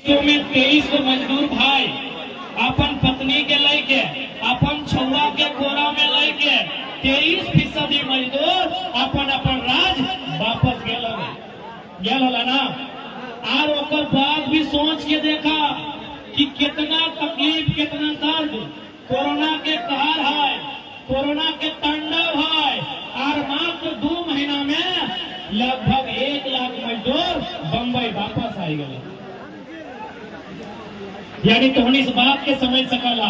में 23 को मजदूर भाई अपन पत्नी के लेके अपन छुआ के कोरा में लेके 23% मजदूर अपन अपन राज वापस गेल होला ना। और ओकर बाद भी सोच के देखा कि कितना तकलीफ कितना दर्द कोरोना के कहर है, कोरोना के तांडव है। और मात्र 2 महीना में लगभग 1 लाख मजदूर बम्बई वापस आई गए। यानी तो हम इस बात के समझ सकला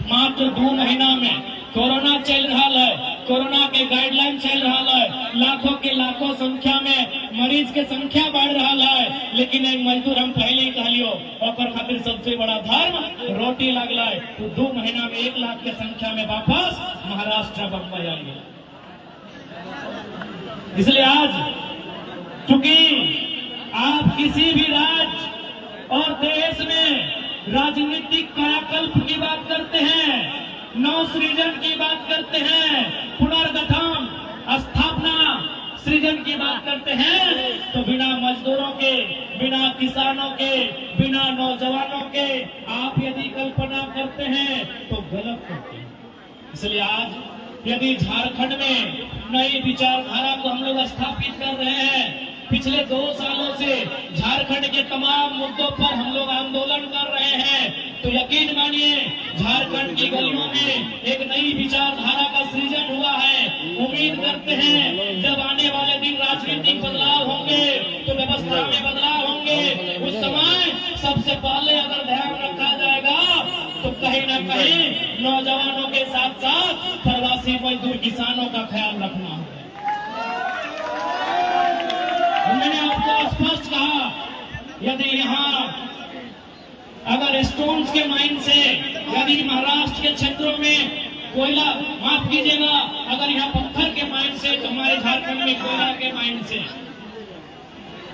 मात्र 2 महीना में कोरोना चल रहा है, कोरोना के गाइडलाइन चल रहा है, लाखों के लाखों संख्या में मरीज के संख्या बढ़ रहा है, लेकिन एक मजदूर हम पहले ही कहलियो और खातिर सबसे बड़ा धर्म रोटी लगला है। तो 2 महीना में 1 लाख के संख्या में वापस महाराष्ट्र बम्बई आएंगे। इसलिए आज चूंकि आप किसी भी राज्य और देश में राजनीतिक कायाकल्प की बात करते हैं, नव सृजन की बात करते हैं, पुनर्गठन स्थापना सृजन की बात करते हैं, तो बिना मजदूरों के, बिना किसानों के, बिना नौजवानों के आप यदि कल्पना करते हैं तो गलत करते हैं। इसलिए आज यदि झारखंड में नई विचारधारा को हम लोग स्थापित कर रहे हैं, पिछले 2 सालों से झारखंड के तमाम मुद्दों पर हम लोग आंदोलन कर रहे हैं, तो यकीन मानिए झारखंड की गलियों में एक नई विचारधारा का सृजन हुआ है। उम्मीद करते हैं जब आने वाले दिन राजनीतिक बदलाव होंगे तो व्यवस्था में बदलाव होंगे, उस समय सबसे पहले अगर ध्यान रखा जाएगा तो कहीं न कहीं नौजवानों के साथ साथ प्रवासी मजदूर किसानों का ख्याल रखना है। मैंने आपको स्पष्ट कहा, यदि यहाँ अगर स्टोन्स के माइन से यदि महाराष्ट्र के क्षेत्रों में कोयला, माफ कीजिएगा, अगर यहाँ पत्थर के माइन से तो हमारे झारखंड में कोयला के माइन से,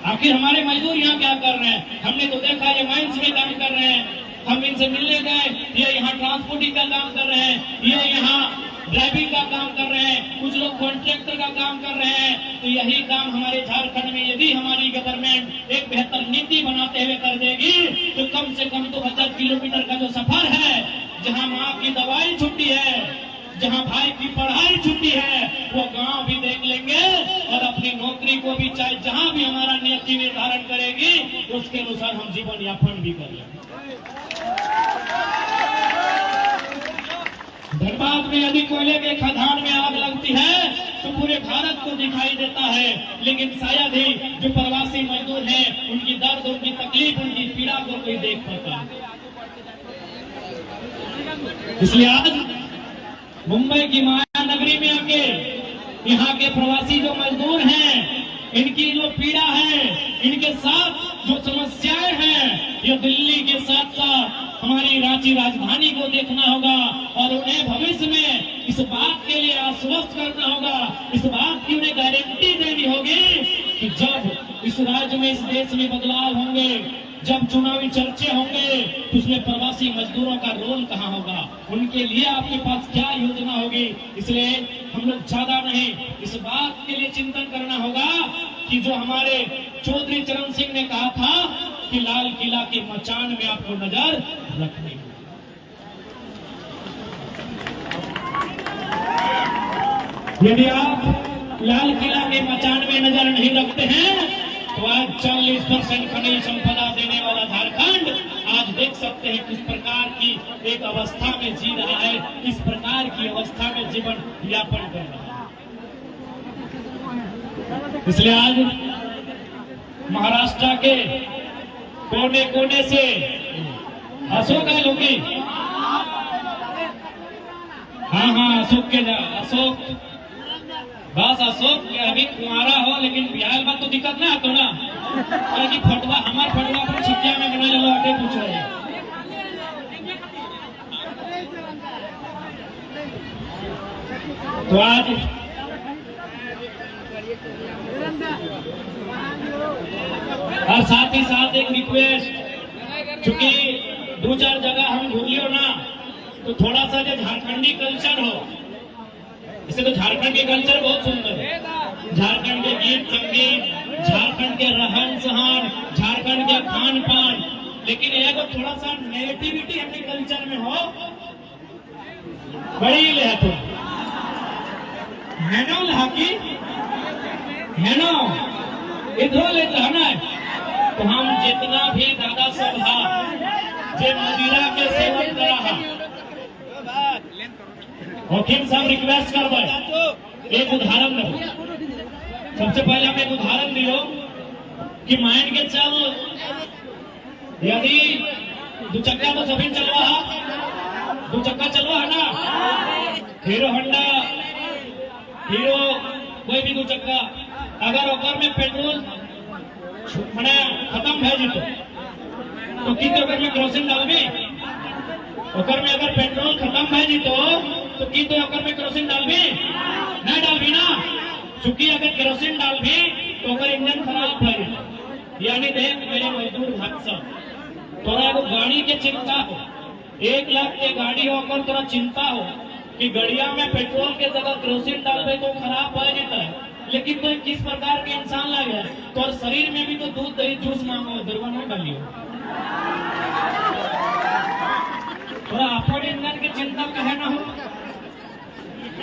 आखिर हमारे मजदूर यहाँ क्या कर रहे हैं? हमने तो देखा ये माइंस में काम कर रहे हैं, हम इनसे मिलने गए, ये यहाँ ट्रांसपोर्टिंग का काम कर रहे हैं, ये यहाँ ड्राइविंग का काम कर रहे हैं, कुछ लोग कॉन्ट्रैक्टर का काम कर रहे हैं। तो यही काम हमारे झारखंड में यदि हमारी गवर्नमेंट एक बेहतर नीति बनाते हुए कर देगी तो कम से कम 2000 किलोमीटर का जो सफर है, जहां माँ की दवाई छुट्टी है, जहां भाई की पढ़ाई छुट्टी है, वो गांव भी देख लेंगे और अपनी नौकरी को भी, चाहे जहां भी हमारा नियति निर्धारण करेगी उसके अनुसार हम जीवन यापन भी कर लेंगे। धनबाद में यदि कोयले के खदान में आग लगती है तो पूरे भारत को दिखाई देता है, लेकिन शायद ही जो प्रवासी मजदूर हैं उनकी दर्द, उनकी तकलीफ, उनकी पीड़ा को कोई देख पाता है। इसलिए आज मुंबई की माया नगरी में आके यहाँ के प्रवासी जो मजदूर हैं, इनकी जो पीड़ा है, इनके साथ जो समस्याएं हैं, ये दिल्ली के साथ साथ हमारी रांची राजधानी को देखना होगा और उन्हें भविष्य में इस बात के लिए आश्वस्त करना होगा, इस बात की उन्हें गारंटी देनी होगी कि जब इस राज्य में, इस देश में बदलाव होंगे, जब चुनावी चर्चे होंगे तो उसमें प्रवासी मजदूरों का रोल कहाँ होगा, उनके लिए आपके पास क्या योजना होगी। इसलिए हम लोग ज्यादा नहीं, इस बात के लिए चिंतन करना होगा कि जो हमारे चौधरी चरण सिंह ने कहा था कि लाल किला के मचान में आपको नजर रखनी है। यदि आप लाल किला के मचान में नजर नहीं रखते हैं तो आज 40% खनिज संपदा देने वाला झारखंड आज देख सकते हैं किस प्रकार की एक अवस्था में जी रहा है, किस प्रकार की अवस्था में जीवन यापन कर रहा है। इसलिए आज महाराष्ट्र के कोने कोने से अशोक है लोग, हाँ अशोक बस अशोक अभी कुमारा हो, लेकिन बिहार बात तो दिक्कत ना तो ना कि फटवा, हमारे फटवा पर छिटिया में बना लो आटे पूछ रहे हैं। तो आज और साथ ही साथ एक रिक्वेस्ट, चूंकि 2-4 जगह हम भूलियो ना तो थोड़ा सा जो झारखंडी कल्चर हो, इसे तो झारखंड के कल्चर बहुत सुंदर है, झारखंड के गीत संगीत, झारखंड के रहन सहन, झारखंड के खान पान, लेकिन एगो थोड़ा सा नेगेटिविटी अपने कल्चर में हो बड़ी ले तो है ना लहाकी है ना इधर ले रहना है। तो हम जितना भी दादा सब जे मदिरा के सेवन करा वकील साहब रिक्वेस्ट कर एक उदाहरण दो। सबसे पहले हम एक उदाहरण दियो कि मान के चल यदि दो चक्का तो सभी चलवा है, दो चक्का चलवा है ना, हीरो होंडा हीरो कोई भी दो चक्का अगर ओकर में पेट्रोल मैंने खत्म है जी तो की तो ओकर में केरोसिन डालबी, ओकर में अगर पेट्रोल खत्म है जी तो की तो ओकर में केरोसिन डालबी नहीं डालबी ना, चूंकि अगर केरोसिन डालबी तो ओकर इंजन खराब है। यानी देख मेरे मजदूर भक्त तोरा एगो गाड़ी के चिंता हो, 1 लाख के गाड़ी होकर तोरा चिंता हो कि गड़िया में पेट्रोल के जगह केरोसिन डालबे तो खराब हो जाता है। लेकिन तो किस प्रकार के इंसान लगे तो और शरीर में भी तो दूध दही जूस मांगो दुर्गा नहीं डालियो। थोड़ा अपन इंजन की चिंता कहे ना हो,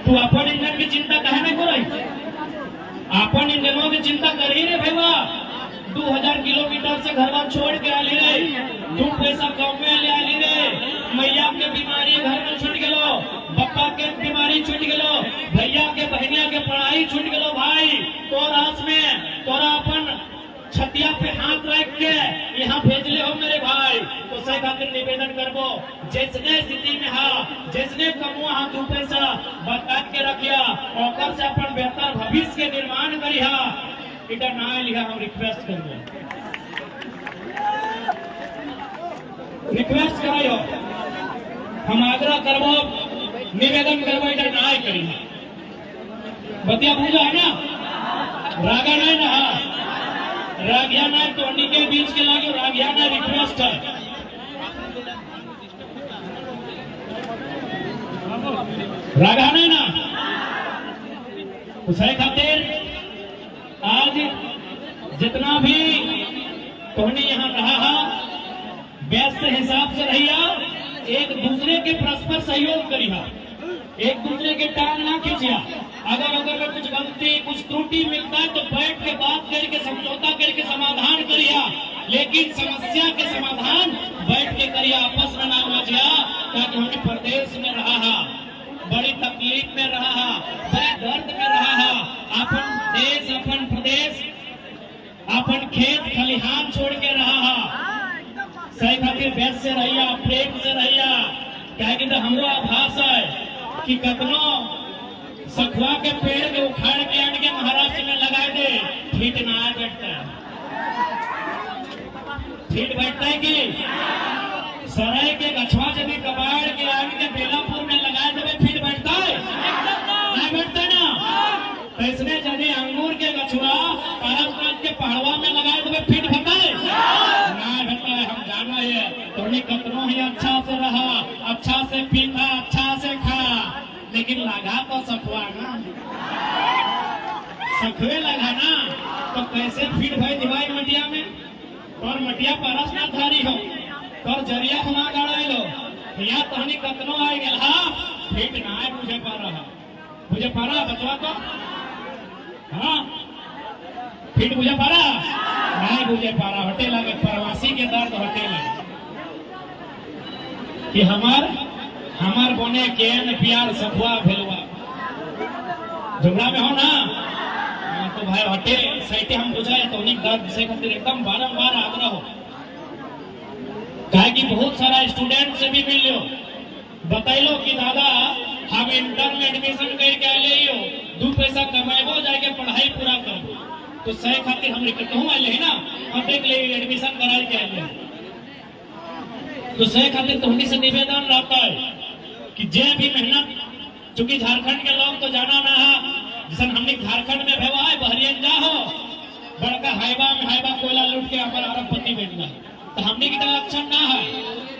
तू अपन इंजन की चिंता कहे नहीं करो, अपन इंजनों की चिंता कर ही रे भैया। 2000 किलोमीटर से घर छोड़ के आली रे, 2 पैसा कम में ले आली रे, मैया के बीमारी घर में छूट गलो, बप्पा के बीमारी छूट गलो, भैया के बहनिया के पढ़ाई छूट गलो भाई। तोरा में तोरा अपन छतिया पे हाथ रख के यहाँ भेजले हो मेरे भाई। तो सही खातिर निवेदन करबो जिसने स्थिति में हा जिसने कमुआ हा 2 पैसा बचा के रखिया और से अपन बेहतर भविष्य के निर्माण करिया। इधर ना लिया हम रिक्वेस्ट करबो, रिक्वेस्ट करायो, हम आग्रह करबो निवेदन करबो इधर ना करी बतिया भूलो है ना, रागा नहीं ना रागियाना टोनी के बीच के लागे रागियाना रिक्वेस्ट है। रागाना ना उसे खातिर आज जितना भी टोनी यहाँ रहा व्यस्त हिसाब से रहिया, एक दूसरे के परस्पर सहयोग करिया, एक दूसरे के टांग ना खींचिया। अगर में कुछ गलती कुछ त्रुटि मिलता है तो बैठ के बात करके समझौता करके समाधान करिया, लेकिन समस्या के समाधान बैठ के करिया, आपस में ना मचिया। ताकि हमने प्रदेश में रहा बड़ी तकलीफ में रहा, बड़े दर्द में रहा, अपन देश अपन प्रदेश अपन खेत खलिहान छोड़ के रहा। सही खातिर बेस से रहिया, प्रेम से रहिया, कहे तो हमरो आभास है कि कतनो सखुआ के पेड़ में उखाड़ के आन के महाराष्ट्र में लगा दे फीट ना बैठता है, फीट बैठता है कि सराय के गछवा जब कबाड़ के आन के बेलापुर में लगा दे फीट बैठता है ना, बैठता ना। तो इसने यदि अंगूर के गछवा पारसनाथ के पहाड़वा में लगा दे फीट बैठता है ना, बैठता है। हम जाना है तो कतनो ही अच्छा से रहा, अच्छा से पीता, अच्छा से खा, लेकिन लगा तो सखुआ ना, सखुए लगा ना, तो कैसे फीट भाई दिवाई मटिया में और मटिया पारसनाथ धारी हो और जरिया हमा गाड़ा लो यहाँ तहनी कतनो आए गया फीट ना है मुझे पा रहा बचवा तो हाँ फीट मुझे पा रहा नहीं मुझे पा रहा हटे लगे प्रवासी के दर्द हटे लगे कि हमार बने केन प्यार सखुआ भेलुआ झगड़ा में हो ना तो भाई हटे सही हम बुझाए तो उन्हीं दर्द से खातिर एकदम बारंबार आग्रह हो। कहे कि बहुत सारा स्टूडेंट से भी मिल लो बतैलो कि दादा हम इंटर में एडमिशन करके आए हो 2 पैसा कमाएबो जाके पढ़ाई पूरा करो, तो सही खातिर हम कहूँ आए ना हम देख ले एडमिशन करा के आए, तो सही खातिर तो से निवेदन रहता है कि जे भी मेहनत, चूंकि झारखंड के लोग तो जाना ना है जिसन हमने झारखंड में भेवा है बहरियन जा हो बड़का हाइबा कोयला लूट के हमारा अरबपति बन गया, तो हमने की तरह लक्षण ना है,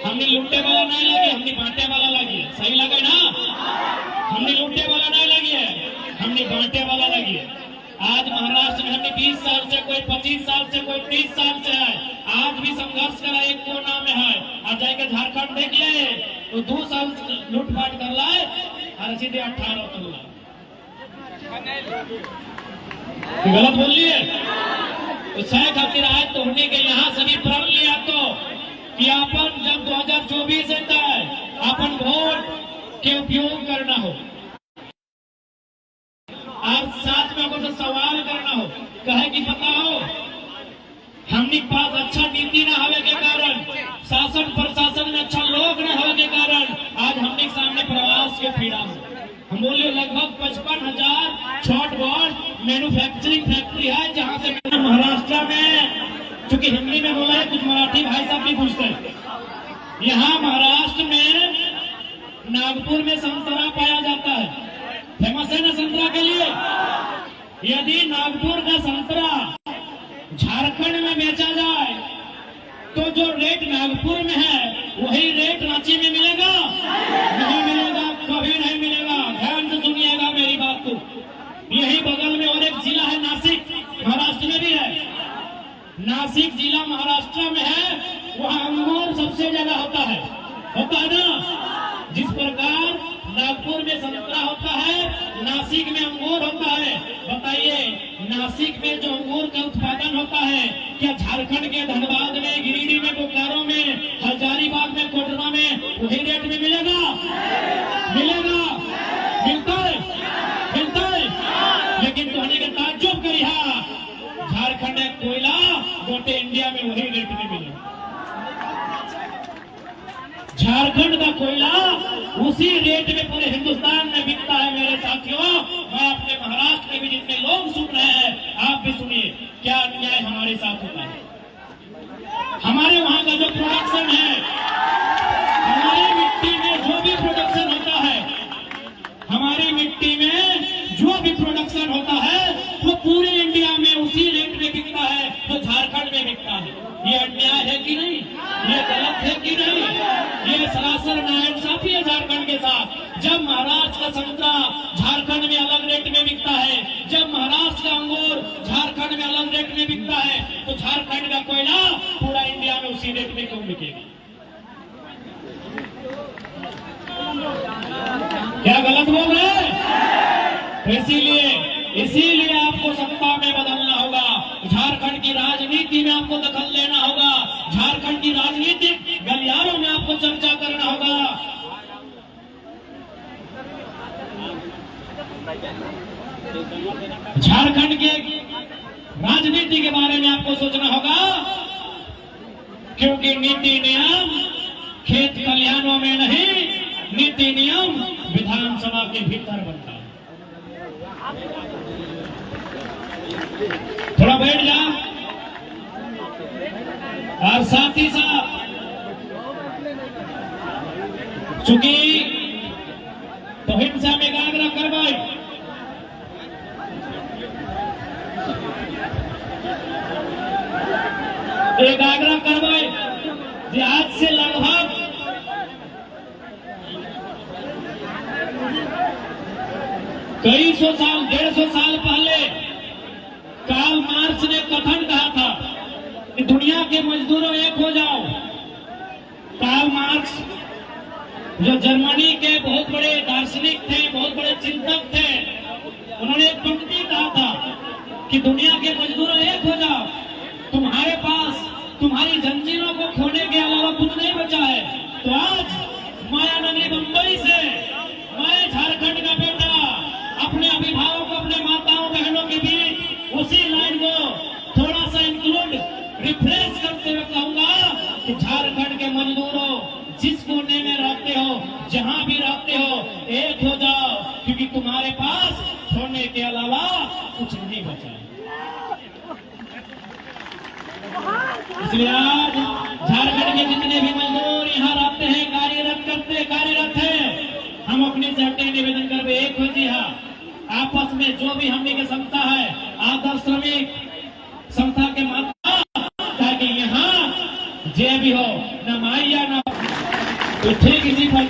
हमने लूटने वाला नहीं लगे, हमने बांटे वाला लगी। सही लगे ना, हमने लूटने वाला नहीं लगी है, हमने बांटे वाला लगी है। आज महाराष्ट्र में हमने 20 साल से, कोई 25 साल से, कोई 30 साल से है, आज भी संघर्ष करा एक कोना में है। आज जाके झारखंड देख ले तो 2 साल लूटपाट कर लाए और सीधे 18 तक गलत बोल लिए। तो सह खातिर आए तो हमने के यहाँ सभी प्रण लिया तो कि अपन जब 2024 आता है अपन वोट के उपयोग करना हो और साथ में आपको तो सवाल करना हो कहे कि पता हो हमने पास अच्छा नीति न होने के कारण शासन प्रशासन में अच्छा लोग न होने के कारण आज हमने सामने प्रवास के पीड़ा हो। हम बोले लगभग 55,000 छोट बड़ मैन्युफैक्चरिंग फैक्ट्री है जहां से महाराष्ट्र में, चूंकि हिंदी में बोला है कुछ मराठी भाई साहब भी पूछते हैं, यहाँ महाराष्ट्र में नागपुर में संतरा पाया जाता है, फेमस है ना संतरा के लिए। यदि नागपुर का संतरा झारखंड में बेचा जाए तो जो रेट नागपुर में है वही रेट रांची में मिलेगा? नहीं मिलेगा, कभी नहीं मिलेगा। ध्यान से सुनिएगा मेरी बात को। यही बगल में और एक जिला है नासिक, महाराष्ट्र में भी है। नासिक जिला महाराष्ट्र में है, वहाँ अंगूर सबसे ज्यादा होता है ना। जिस प्रकार नागपुर में संतरा होता है, नासिक में अंगूर होता है। बताइए नासिक में जो अंगूर का उत्पादन होता है क्या झारखंड के धनबाद में, गिरिडीह में, बोकारो में, हजारीबाग में, कोडरमा में वही रेट में मिलेगा? मिलेगा? मिलता है? मिलता है? लेकिन कहने का ताज्जुब करिए, झारखंड का कोयला गोटे इंडिया में वही रेट में मिलेगा। झारखंड का कोयला उसी रेट में पूरे हिंदुस्तान में बिकता है। मेरे साथियों, मैं अपने महाराष्ट्र के भी जितने लोग सुन रहे हैं आप भी सुनिए, क्या अन्याय हमारे साथ होता है। हमारे वहां का जो प्रोडक्शन है, हमारी मिट्टी में जो भी प्रोडक्शन होता है, हमारी मिट्टी में जो भी प्रोडक्शन होता है वो पूरे इंडिया में उसी रेट में बिकता है तो झारखंड में बिकता है। ये अन्याय है कि नहीं? ये गलत है कि नहीं? ये सरासर नाइंसाफी है झारखंड के साथ। जब महाराष्ट्र का संतरा झारखंड में अलग रेट में बिकता है, जब महाराष्ट्र का अंगूर झारखंड में अलग रेट में बिकता है, तो झारखंड का कोयला पूरा इंडिया में उसी रेट में क्यों बिकेगा? क्या गलत बोल रहे हैं? इसीलिए आपको सत्ता में बदलना होगा। झारखंड की राजनीति में आपको दखल लेना होगा। झारखंड की राजनीतिक गलियारों में आपको चर्चा करना होगा। झारखंड के राजनीति के बारे में आपको सोचना होगा, क्योंकि नीति नियम खेत खलिहानों में नहीं, नीति नियम विधानसभा के भीतर बनता है। थोड़ा बैठ जा। और साथ ही साथ चूंकि तो हिंसा में एकाग्र करवाई, एकाग्र करवाई आज से लगभग कई सौ साल, 150 साल पहले कार्ल मार्क्स ने कथन कहा था कि दुनिया के मजदूरों एक हो जाओ। कार्ल मार्क्स जो जर्मनी के बहुत बड़े दार्शनिक थे, बहुत बड़े चिंतक थे, उन्होंने एक पंक्ति कहा था कि दुनिया के मजदूरों एक हो जाओ। तुम्हारे पास तुम्हारी जंजीरों को खोने के अलावा कुछ नहीं बचा है। तो आज मायानगरी मुंबई से मैं झारखंड का बेटा अपने अभिभावकों, अपने माताओं बहनों के बीच उसी लाइन को थोड़ा सा इंक्लूड, रिफ्रेश करते हुए कहूंगा कि झारखंड के मजदूरों, जिस कोने में रहते हो, जहां भी रहते हो, एक हो जाओ, क्योंकि तुम्हारे पास खोने के अलावा कुछ नहीं बचा है। इसलिए आज झारखंड के जितने भी मजदूर यहाँ रहते हैं, कार्यरत हैं, हम अपने से हटे निवेदन कर एक हो जी हाँ, आपस में जो भी हमने की संस्था है, आदर्श श्रमिक संस्था के माध्यम, ताकि यहाँ जे भी हो न माइया न तो ठीक इसी प्रकार